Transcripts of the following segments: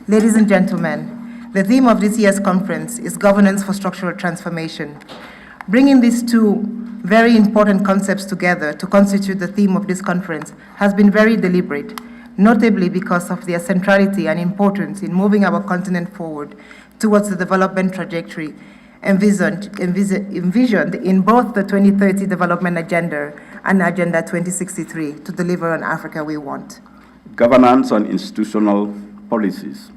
Ladies and gentlemen, the theme of this year's conference is Governance for Structural Transformation. Bringing these two very important concepts together to constitute the theme of this conference has been very deliberate, notably because of their centrality and importance in moving our continent forward towards the development trajectory envisioned in both the 2030 Development Agenda and Agenda 2063 to deliver on Africa we want. Governance and institutional policies.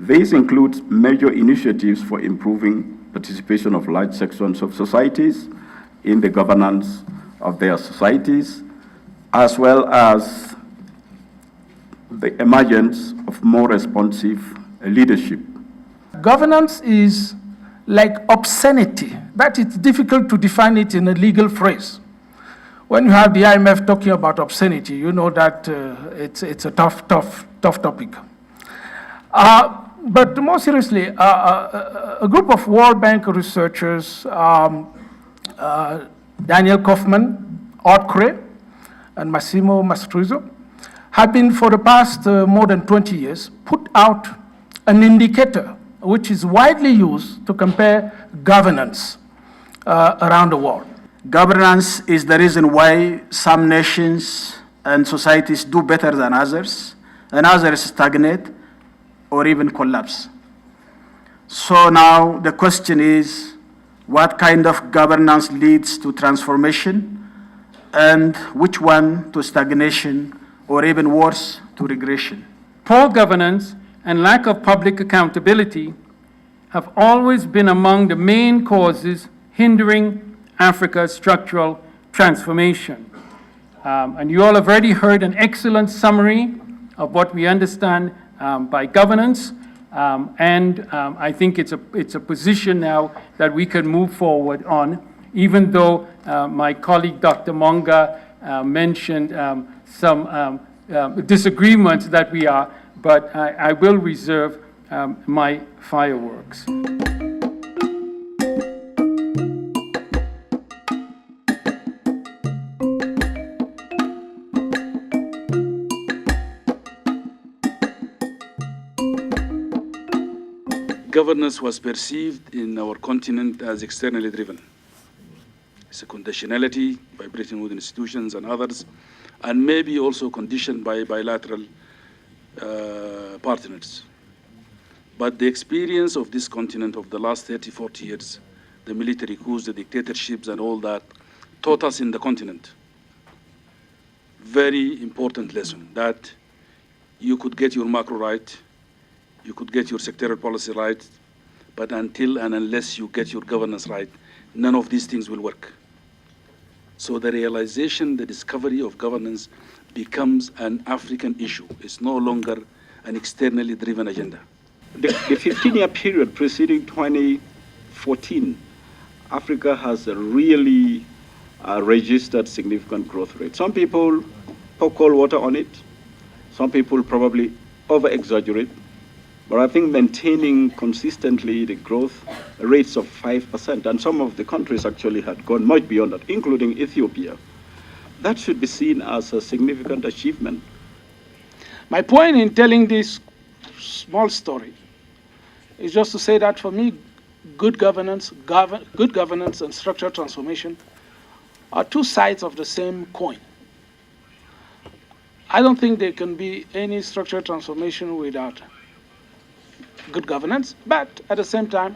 These include major initiatives for improving participation of large sections of societies in the governance of their societies, as well as the emergence of more responsive leadership. Governance is like obscenity, but it's difficult to define it in a legal phrase. When you have the IMF talking about obscenity, you know that it's a tough topic. But more seriously, a group of World Bank researchers, Daniel Kaufman, Art Cray, and Massimo Mastruzzo, have been for the past more than 20 years put out an indicator which is widely used to compare governance around the world. Governance is the reason why some nations and societies do better than others, and others stagnate or even collapse. So now the question is, what kind of governance leads to transformation, and which one to stagnation, or even worse, to regression? Poor governance and lack of public accountability have always been among the main causes hindering Africa's structural transformation. And you all have already heard an excellent summary of what we understand by governance, and I think it's a position now that we can move forward on, even though my colleague Dr. Monga mentioned some disagreements that we are, but I will reserve my fireworks. Governance was perceived in our continent as externally driven. It's a conditionality vibrating with institutions and others, and maybe also conditioned by bilateral partners. But the experience of this continent of the last 30, 40 years, the military coups, the dictatorships and all that, taught us in the continent very important lesson that you could get your macro right, you could get your sectoral policy right, but until and unless you get your governance right, none of these things will work. So the realization, the discovery of governance becomes an African issue. It's no longer an externally driven agenda. The 15-year period preceding 2014, Africa has really registered significant growth rate. Some people pour cold water on it. Some people probably over-exaggerate. But I think maintaining consistently the growth rates of 5%, and some of the countries actually had gone much beyond that, including Ethiopia, that should be seen as a significant achievement. My point in telling this small story is just to say that for me, good governance and structural transformation are two sides of the same coin. I don't think there can be any structural transformation without good governance, but at the same time,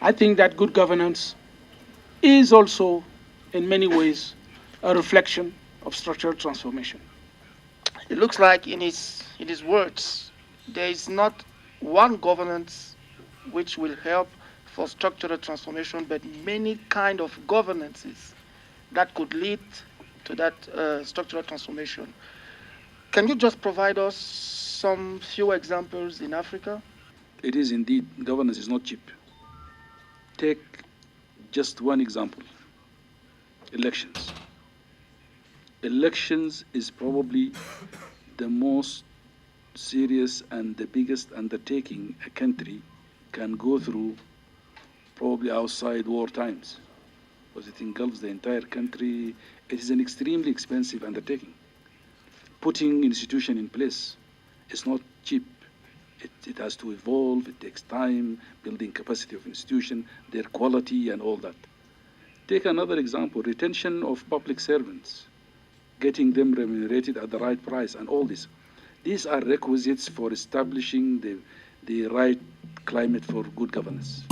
I think that good governance is also, in many ways, a reflection of structural transformation. It looks like in his words, there is not one governance which will help for structural transformation, but many kind of governances that could lead to that structural transformation. Can you just provide us some few examples in Africa? It is indeed, governance is not cheap. Take just one example, elections. Elections is probably the most serious and the biggest undertaking a country can go through, probably outside war times, because it engulfs the entire country. It is an extremely expensive undertaking. Putting institution in place is not cheap. It has to evolve, it takes time, building capacity of institution, their quality and all that. Take another example, retention of public servants, getting them remunerated at the right price and all this. These are requisites for establishing the right climate for good governance.